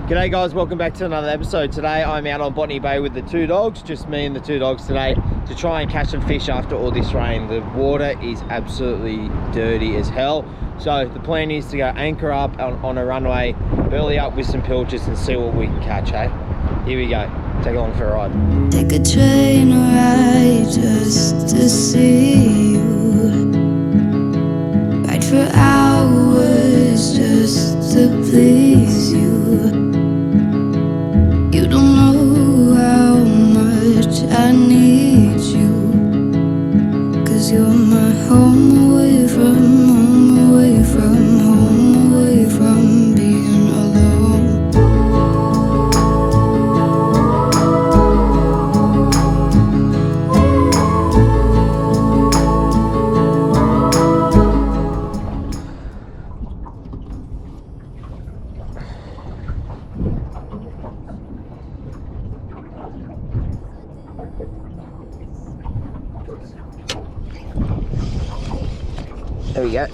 G'day guys, welcome back to another episode. Today I'm out on Botany Bay with the two dogs, just me and the two dogs today, to try and catch some fish after all this rain. The water is absolutely dirty as hell. So the plan is to go anchor up on a runway, burley up with some pilchards and see what we can catch, hey? Here we go, take along for a ride. Take a train ride just to see you. Ride for hours just to please you. You don't know how much I need you, 'cause you're my home away from home, away from home, away from being alone. There we go.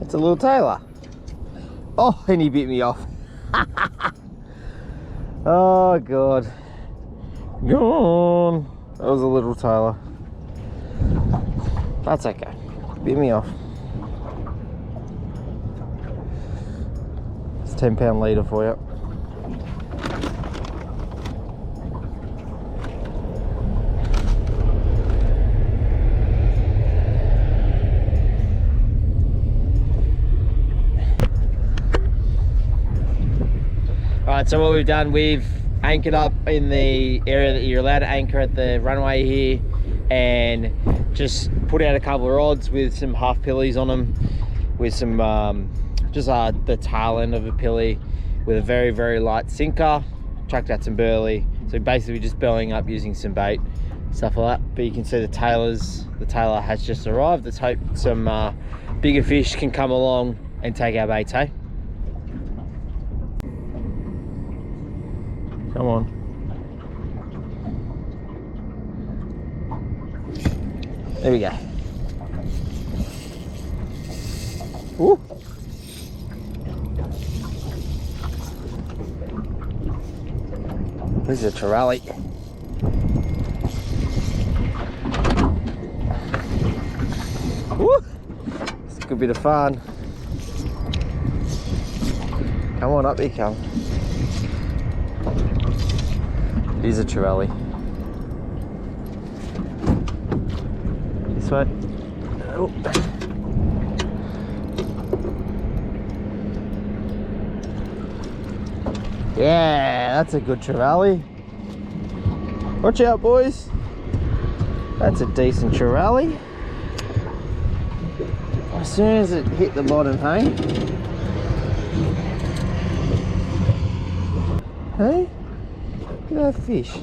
It's a little tailor. Oh, and he bit me off. Oh God. Gone. That was a little tailor. That's okay. Bit me off. It's 10-pound leader for you. Alright, so what we've done, we've anchored up in the area that you're allowed to anchor at the runway here, and just put out a couple of rods with some half pillies on them, with some the tail end of a pilly with a very, very light sinker. Chucked out some burley, so basically just burling up using some bait, stuff like that. But you can see the tailor has just arrived. Let's hope some bigger fish can come along and take our baits, hey? Come on. There we go. Woo. This is a trevally. Woo. It's a good bit of fun. Come on, up you come. It is a trevally. This way. Oh. Yeah, that's a good trevally. Watch out, boys. That's a decent trevally. As soon as it hit the bottom, hey? Hey? Look at that fish.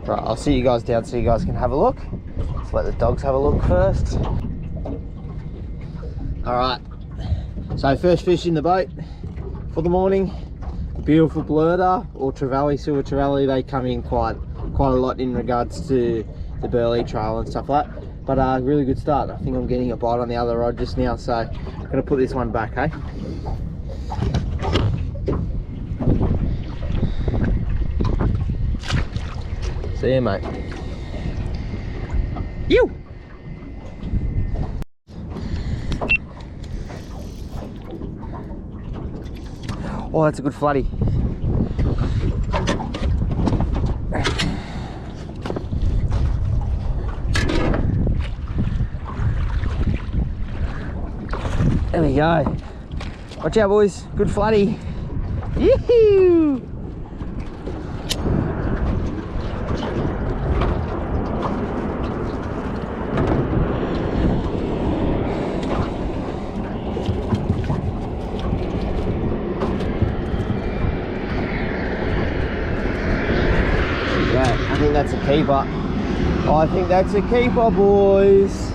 Right, I'll see you guys down so you guys can have a look. Let's let the dogs have a look first. Alright, so first fish in the boat for the morning. Beautiful blurter or trevally, silver trevally. They come in quite a lot in regards to the burley trail and stuff like that. But really good start. I think I'm getting a bite on the other rod just now, so I'm gonna put this one back, hey? See you, mate. You. Oh, that's a good floody. There we go. Watch out, boys. Good floody. Yoo-hoo! I think that's a keeper. I think that's a keeper, boys.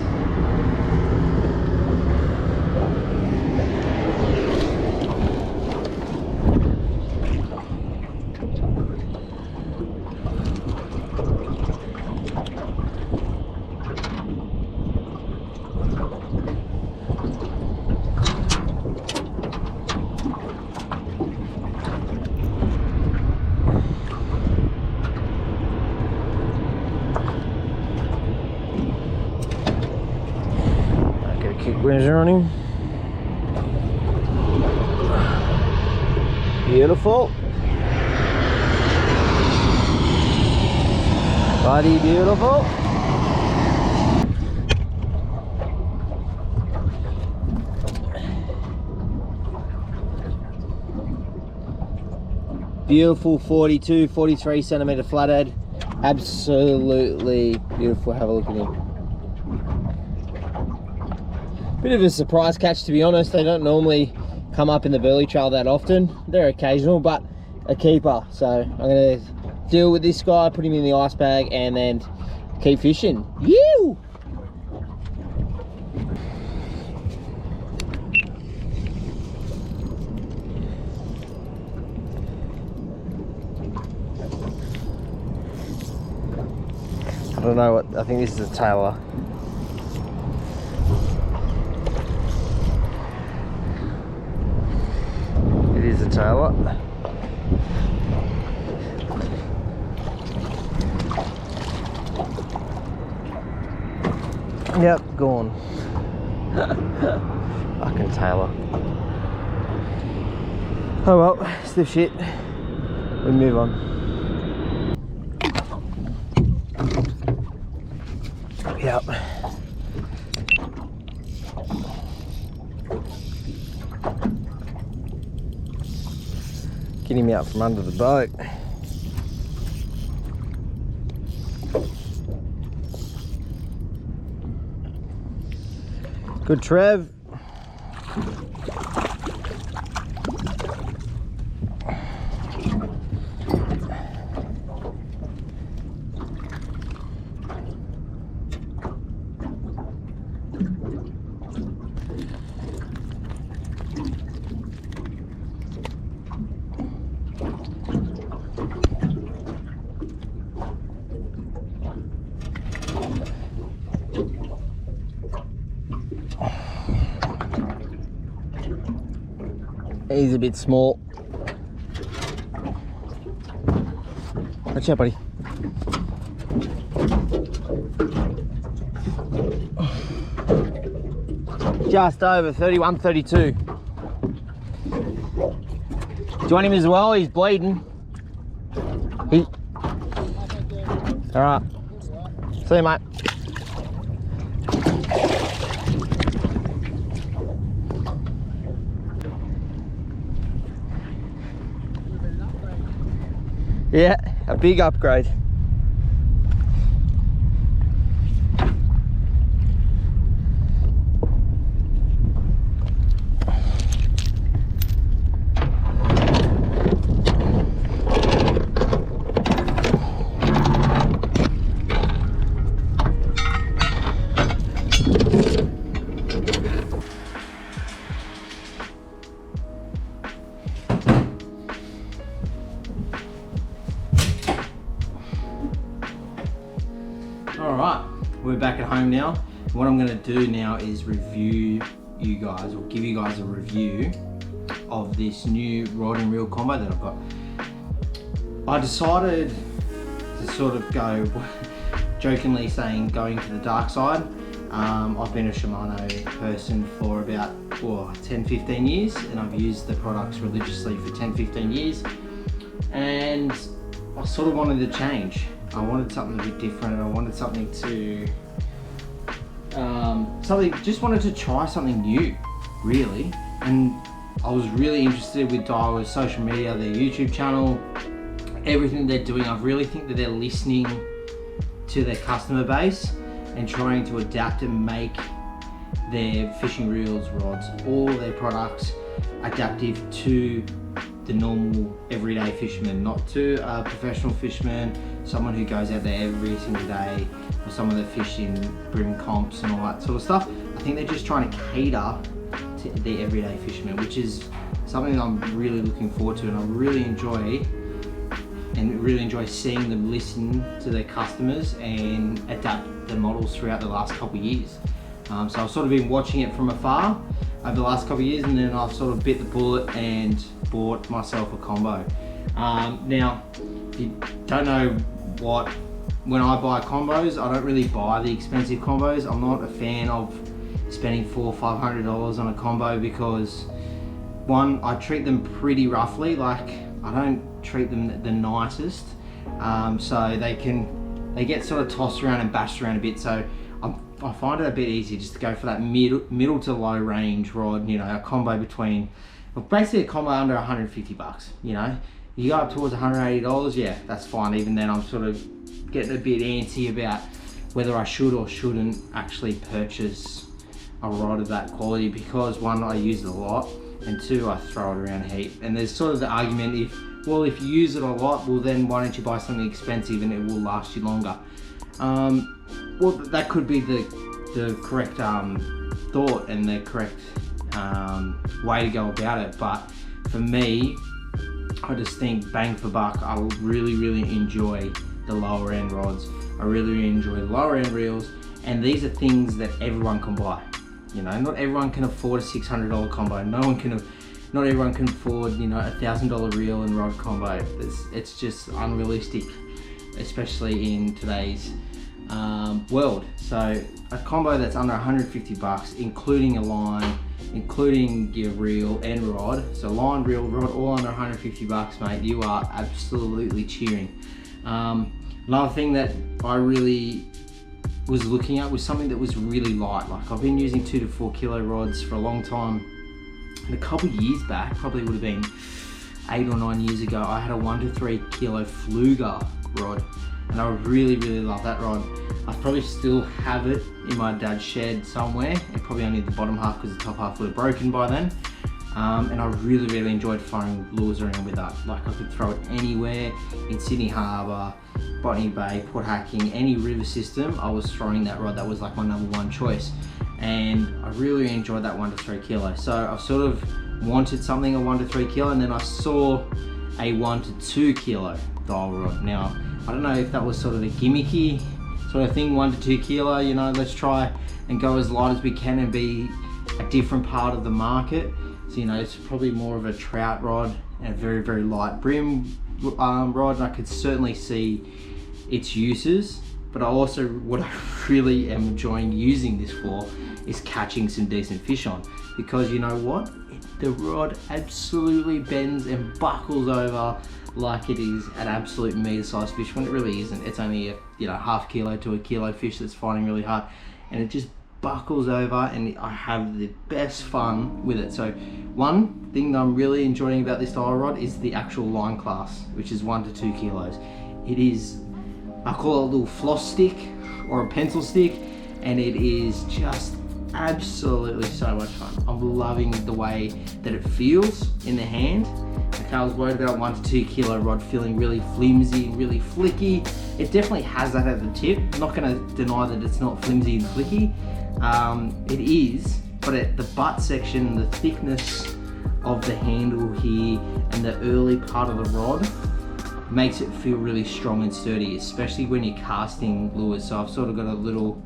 Quick whizzer on him. Beautiful. Bloody beautiful. Beautiful 42, 43 centimeter flathead. Absolutely beautiful. Have a look at him. Bit of a surprise catch, to be honest. They don't normally come up in the burley trail that often. They're occasional, but a keeper. So I'm gonna deal with this guy, put him in the ice bag, and then keep fishing. Yew! I don't know what, I think this is a tailor. It is a tailor. Yep, gone. Fucking tailor. Oh well, stiff shit. We move on. Yep. Get him out from under the boat. Good Trev. He's a bit small. Watch out, buddy. Just over 31, 32. Do you want him as well? He's bleeding. All right. See you, mate. Yeah, a big upgrade. Alright, we're back at home now. What I'm going to do now is review you guys, or give you guys a review of this new rod and reel combo that I've got. I decided to sort of go, jokingly saying, going to the dark side. I've been a Shimano person for about 10-15 years, and I've used the products religiously for 10-15 years, and I sort of wanted to change. I wanted something a bit different. I wanted something to, just wanted to try something new, really. And I was really interested with DAIWA's social media, their YouTube channel, everything they're doing. I really think that they're listening to their customer base and trying to adapt and make their fishing reels, rods, all their products adaptive to the normal everyday fisherman, not to a professional fisherman, someone who goes out there every single day, or someone that fish in brim comps and all that sort of stuff. I think they're just trying to cater to the everyday fisherman, which is something that I'm really looking forward to, and I really enjoy seeing them listen to their customers and adapt the models throughout the last couple of years. So I've sort of been watching it from afar over the last couple of years, and then I've sort of bit the bullet and bought myself a combo. Now, if you don't know when I buy combos, I don't really buy the expensive combos. I'm not a fan of spending $400 or $500 on a combo, because one, I treat them pretty roughly. Like, I don't treat them the nicest, so they get sort of tossed around and bashed around a bit. So I find it a bit easier just to go for that middle to low range rod. You know, a combo between, well, basically a combo under 150 bucks. You know, you go up towards $180, yeah, that's fine. Even then, I'm sort of getting a bit antsy about whether I should or shouldn't actually purchase a rod of that quality, because one, I use it a lot, and two, I throw it around a heap. And there's sort of the argument, if you use it a lot, well then why don't you buy something expensive and it will last you longer? Well, that could be the correct thought and the correct way to go about it, but for me, I just think bang for buck, I really enjoy the lower end rods. I really enjoy the lower end reels, and these are things that everyone can buy. You know, not everyone can afford a $600 combo. Not everyone can afford, you know, a $1,000 reel and rod combo. It's just unrealistic, especially in today's world. So a combo that's under 150 bucks, including a line, including your reel and rod. So line, reel, rod, all under 150 bucks, mate. You are absolutely cheering. Another thing that I really was looking at was something that was really light. Like, I've been using 2 to 4 kilo rods for a long time, and a couple years back, probably would have been 8 or 9 years ago, I had a 1 to 3 kilo Fluger rod, and I really love that rod. I probably still have it in my dad's shed somewhere. It probably only the bottom half, because the top half would have broken by then. And I really enjoyed throwing lures around with that. Like, I could throw it anywhere in Sydney Harbour, Botany Bay, Port Hacking, any river system. I was throwing that rod. That was like my #1 choice, and I really enjoyed that 1 to 3 kilo. So I sort of wanted something a 1 to 3 kilo, and then I saw a 1 to 2 kilo DAIWA rod. Now, I don't know if that was sort of a gimmicky sort of thing, 1 to 2 kilo, you know, let's try and go as light as we can and be a different part of the market. So, you know, it's probably more of a trout rod and a very light brim rod, and I could certainly see its uses. But what I really am enjoying using this for is catching some decent fish on, because you know what? The rod absolutely bends and buckles over like it is an absolute meter-sized fish, when it really isn't. It's only a, you know, half kilo to a kilo fish that's fighting really hard, and it just buckles over, and I have the best fun with it. So one thing that I'm really enjoying about this DAIWA rod is the actual line class, which is 1 to 2 kilos. It is, I call it a little floss stick or a pencil stick, and it is just absolutely so much fun. I'm loving the way that it feels in the hand. Okay, I was worried about 1 to 2 kilo rod feeling really flimsy and really flicky. It definitely has that at the tip. I'm not going to deny that it's not flimsy and flicky. It is, but at the butt section, the thickness of the handle here and the early part of the rod makes it feel really strong and sturdy, especially when you're casting lures. So I've sort of got a little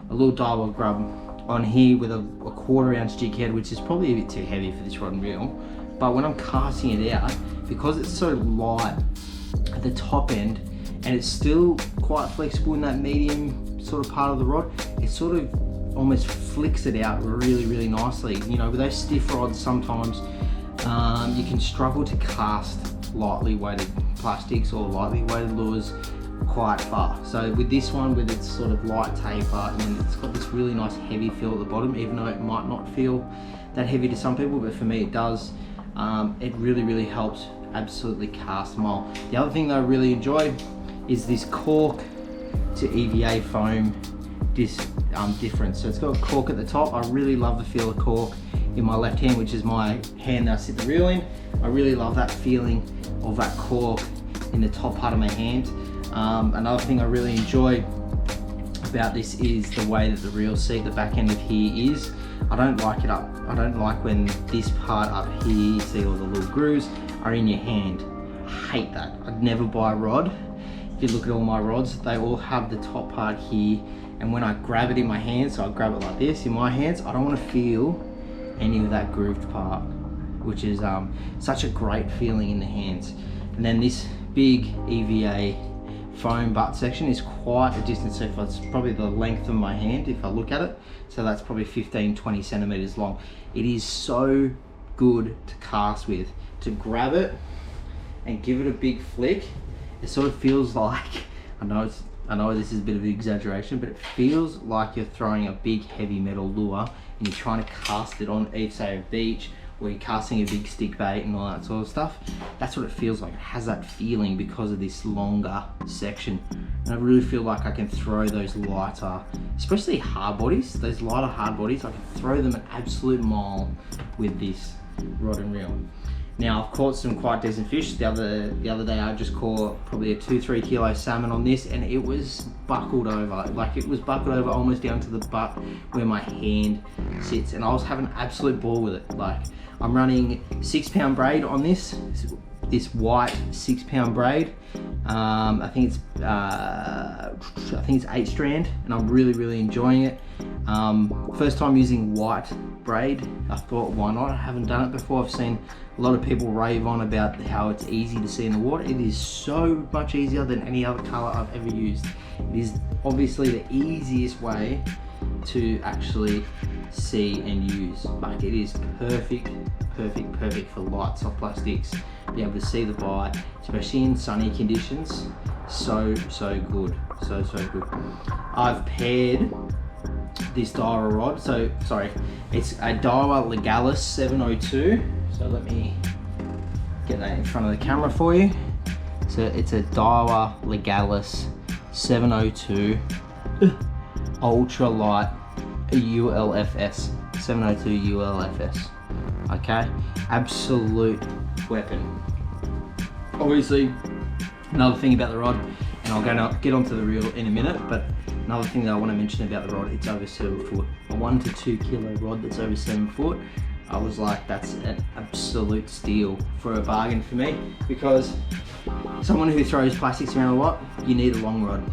DAIWA grub on here with a 1/4 ounce jig head, which is probably a bit too heavy for this rod and reel. But when I'm casting it out, because it's so light at the top end, and it's still quite flexible in that medium sort of part of the rod, it sort of almost flicks it out really nicely. You know, with those stiff rods, sometimes you can struggle to cast lightly weighted plastics or lightly weighted lures quite far. So with this one, with its sort of light taper, and it's got this really nice heavy feel at the bottom, even though it might not feel that heavy to some people, but for me it does. It really helps absolutely cast them all. The other thing that I really enjoy is this Cork to EVA Foam difference. So it's got a cork at the top. I really love the feel of cork in my left hand, which is my hand that I sit the reel in. I really love that feeling of that cork in the top part of my hand. Another thing I really enjoy about this is the way that the reel seat, the back end of here is. I don't like it up. I don't like when this part up here, you see all the little grooves, are in your hand. I hate that. I'd never buy a rod. If you look at all my rods, they all have the top part here, and when I grab it in my hands, so I grab it like this in my hands, I don't want to feel any of that grooved part, which is such a great feeling in the hands. And then this big EVA foam butt section is quite a distance. So it's probably the length of my hand if I look at it. So that's probably 15-20 centimeters long. It is so good to cast with. To grab it and give it a big flick, it sort of feels like, I know this is a bit of an exaggeration, but it feels like you're throwing a big heavy metal lure and you're trying to cast it on, say, a beach, or you're casting a big stick bait and all that sort of stuff. That's what it feels like. It has that feeling because of this longer section. And I really feel like I can throw those lighter, especially hard bodies, those lighter hard bodies, I can throw them an absolute mile with this rod and reel. Now I've caught some quite decent fish. The other day I just caught probably a 2-3 kilo salmon on this, and it was buckled over. Like, it was buckled over almost down to the butt where my hand sits, and I was having an absolute ball with it. Like, I'm running 6-pound braid on this white 6-pound braid. I think it's 8 strand, and I'm really enjoying it. First time using white braid. I thought, why not? I haven't done it before. I've seen a lot of people rave on about how it's easy to see in the water. It is so much easier than any other color I've ever used. It is obviously the easiest way to actually see and use. Like, it is perfect for light soft plastics. Be able to see the bite, especially in sunny conditions. So good, so good. I've paired this DAIWA rod, it's a DAIWA LEGALIS 702. So let me get that in front of the camera for you. So it's a DAIWA LEGALIS 702 ultra light ULFS, 702 ULFS. Okay, absolute weapon. Obviously, another thing about the rod, and I'll get onto the reel in a minute, but another thing that I want to mention about the rod, it's over 7 foot. A 1 to 2 kilo rod that's over 7 foot. I was like, that's an absolute steal for a bargain for me, because someone who throws plastics around a lot, you need a long rod.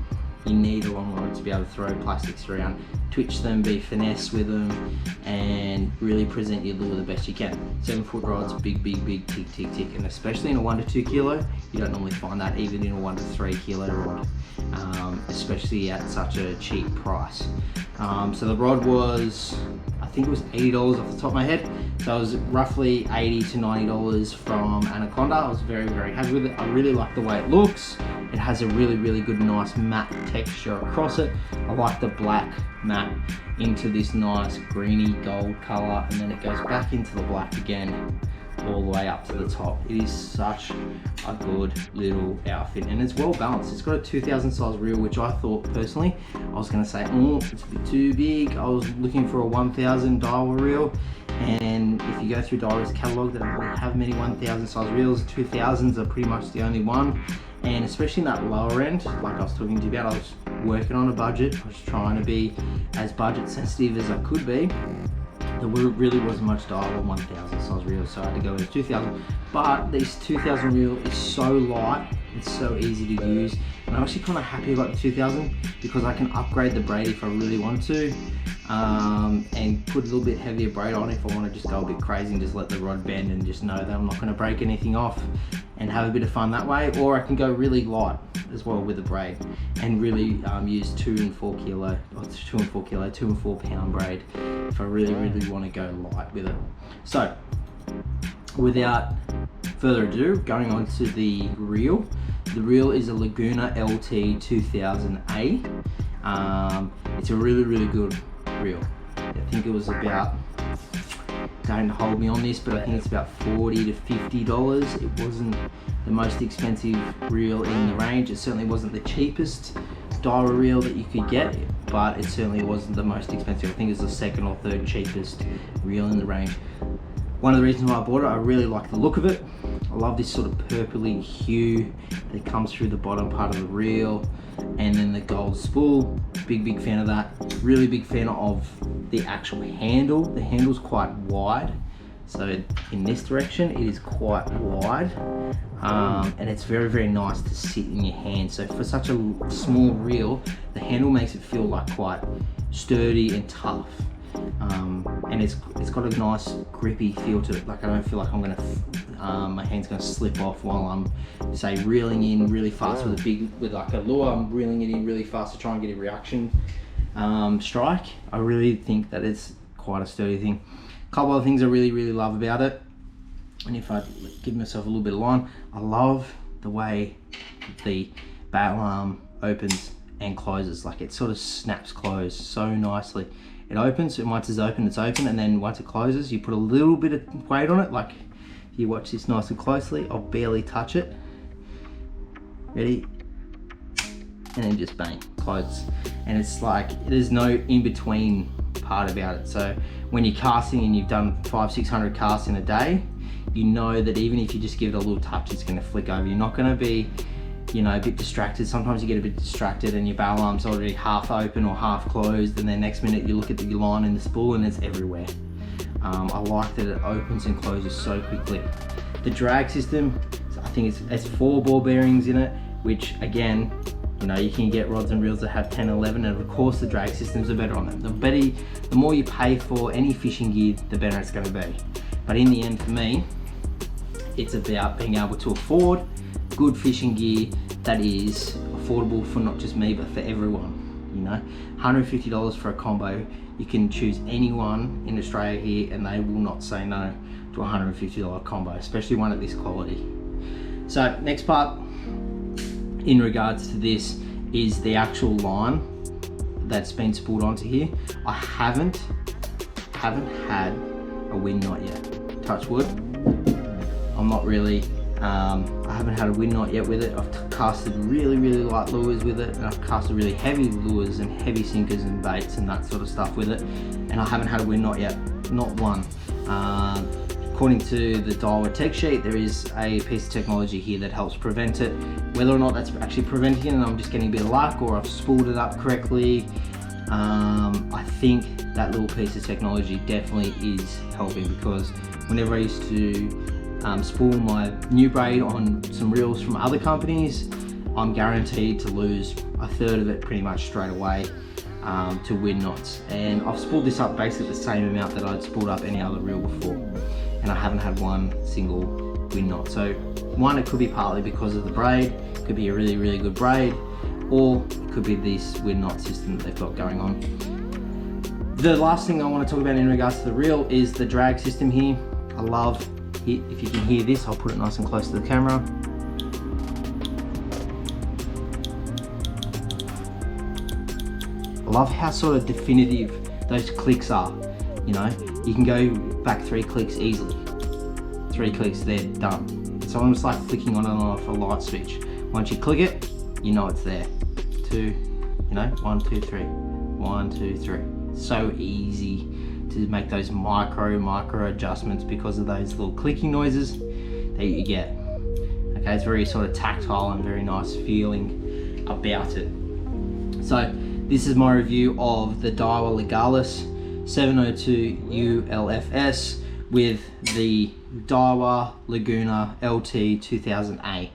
You need a long rod to be able to throw plastics around, twitch them, be finesse with them, and really present your lure the best you can. 7 foot rods, big tick, and especially in a 1 to 2 kilo, you don't normally find that even in a 1 to 3 kilo rod, especially at such a cheap price. So the rod was, I think it was $80 off the top of my head. So it was roughly $80 to $90 from Anaconda. I was very happy with it. I really like the way it looks. It has a really good, nice matte texture across it. I like the black matte into this nice greeny gold color, and then it goes back into the black again, all the way up to the top. It is such a good little outfit, and it's well balanced. It's got a 2000 size reel, which I thought personally, I was going to say, oh, it's a bit too big. I was looking for a 1000 DAIWA reel, and if you go through DAIWA's catalog, they don't really have many 1000 size reels. 2000s are pretty much the only one, and especially in that lower end, like I was talking to you about, I was working on a budget. I was trying to be as budget sensitive as I could be. There really wasn't much DAIWA 1000 size reel, so I had to go with a 2000. But this 2000 reel is so light, it's so easy to use, and I'm actually kind of happy about the 2000 because I can upgrade the braid if I really want to, and put a little bit heavier braid on if I want to just go a bit crazy and just let the rod bend and just know that I'm not going to break anything off and have a bit of fun that way. Or I can go really light as well with the braid and really use 2 and 4 pound braid if I really want to go light with it. So without further ado, going on to the reel. The reel is a Laguna LT 2000A. It's a really good reel. I think it was about, don't hold me on this, but I think it's about $40 to $50. It wasn't the most expensive reel in the range. It certainly wasn't the cheapest DAIWA reel that you could get, but it certainly wasn't the most expensive. I think it was the 2nd or 3rd cheapest reel in the range. One of the reasons why I bought it, I really like the look of it. I love this sort of purpley hue that comes through the bottom part of the reel, and then the gold spool. Big fan of that. Really big fan of the actual handle. The handle's quite wide, so in this direction it is quite wide, and it's very nice to sit in your hand. So for such a small reel, the handle makes it feel like quite sturdy and tough. And it's got a nice grippy feel to it. Like, I don't feel like I'm gonna my hand's going to slip off while I'm, say, reeling in really fast with like a lure. I'm reeling it in really fast to try and get a reaction strike. I really think that it's quite a sturdy thing. A couple of things I really love about it, and if I give myself a little bit of line, I love the way the bail arm opens and closes. Like it sort of snaps closed so nicely. It opens, and once it's open, and then once it closes, you put a little bit of weight on it. Like if you watch this nice and closely, I'll barely touch it. Ready? And then just bang, closes. And it's like, there's no in-between part about it. So when you're casting and you've done 500-600 casts in a day, you know that even if you just give it a little touch, it's gonna flick over. You're not gonna be, you know, a bit distracted. Sometimes you get a bit distracted and your bail arm's already half open or half closed, and then next minute you look at your line in the spool and it's everywhere. I like that it opens and closes so quickly. The drag system, I think it's 4 ball bearings in it, which again, you know, you can get rods and reels that have 10, 11, and of course the drag systems are better on them. The more you pay for any fishing gear, the better it's gonna be. But in the end, for me, it's about being able to afford good fishing gear that is affordable for not just me but for everyone. You know, $150 for a combo. You can choose anyone in Australia here and they will not say no to a $150 combo, especially one at this quality. So next part in regards to this is the actual line that's been spooled onto here. I haven't had a wind knot yet. Touch wood. I'm not really, I haven't had a wind knot yet with it. I've casted really light lures with it, and I've casted really heavy lures and heavy sinkers and baits and that sort of stuff with it, and I haven't had a wind knot yet, not one. According to the DAIWA tech sheet, there is a piece of technology here that helps prevent it. Whether or not that's actually preventing it and I'm just getting a bit of luck or I've spooled it up correctly, I think that little piece of technology definitely is helping, because whenever I used to spool my new braid on some reels from other companies, I'm guaranteed to lose a third of it pretty much straight away to wind knots. And I've spooled this up basically the same amount that I'd spooled up any other reel before, and I haven't had one single wind knot. So one, it could be partly because of the braid, it could be a really good braid, or it could be this wind knot system that they've got going on. The last thing I want to talk about in regards to the reel is the drag system here. I love it. If you can hear this, I'll put it nice and close to the camera. I love how sort of definitive those clicks are. You know, you can go back 3 clicks easily. 3 clicks, they're done. It's almost like flicking on and off a light switch. Once you click it, you know it's there. 2, you know, 1, 2, 3, 1, 2, 3. So easy to make those micro adjustments because of those little clicking noises that you get. Okay, it's very sort of tactile and very nice feeling about it. So this is my review of the DAIWA Legalis 702 ULFS with the DAIWA Laguna LT 2000A.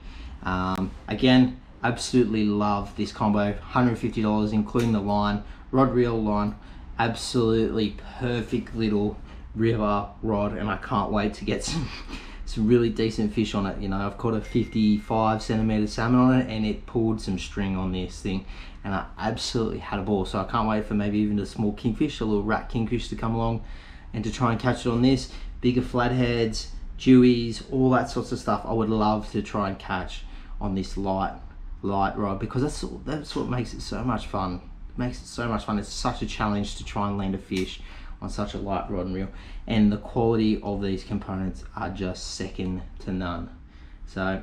Again, absolutely love this combo. $150 including the line, rod reel line. Absolutely perfect little river rod, and I can't wait to get some really decent fish on it. You know, I've caught a 55 centimeter salmon on it, and it pulled some string on this thing, and I absolutely had a ball. So I can't wait for maybe even a small kingfish, a little rat kingfish to come along and to try and catch it on this. Bigger flatheads, dewies, all that sorts of stuff I would love to try and catch on this light rod, because that's what makes it so much fun. Makes it so much fun. It's such a challenge to try and land a fish on such a light rod and reel, and the quality of these components are just second to none. So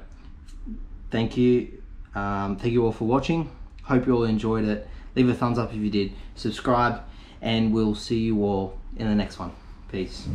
thank you all for watching. Hope you all enjoyed it. Leave a thumbs up if you did, subscribe, and we'll see you all in the next one. Peace.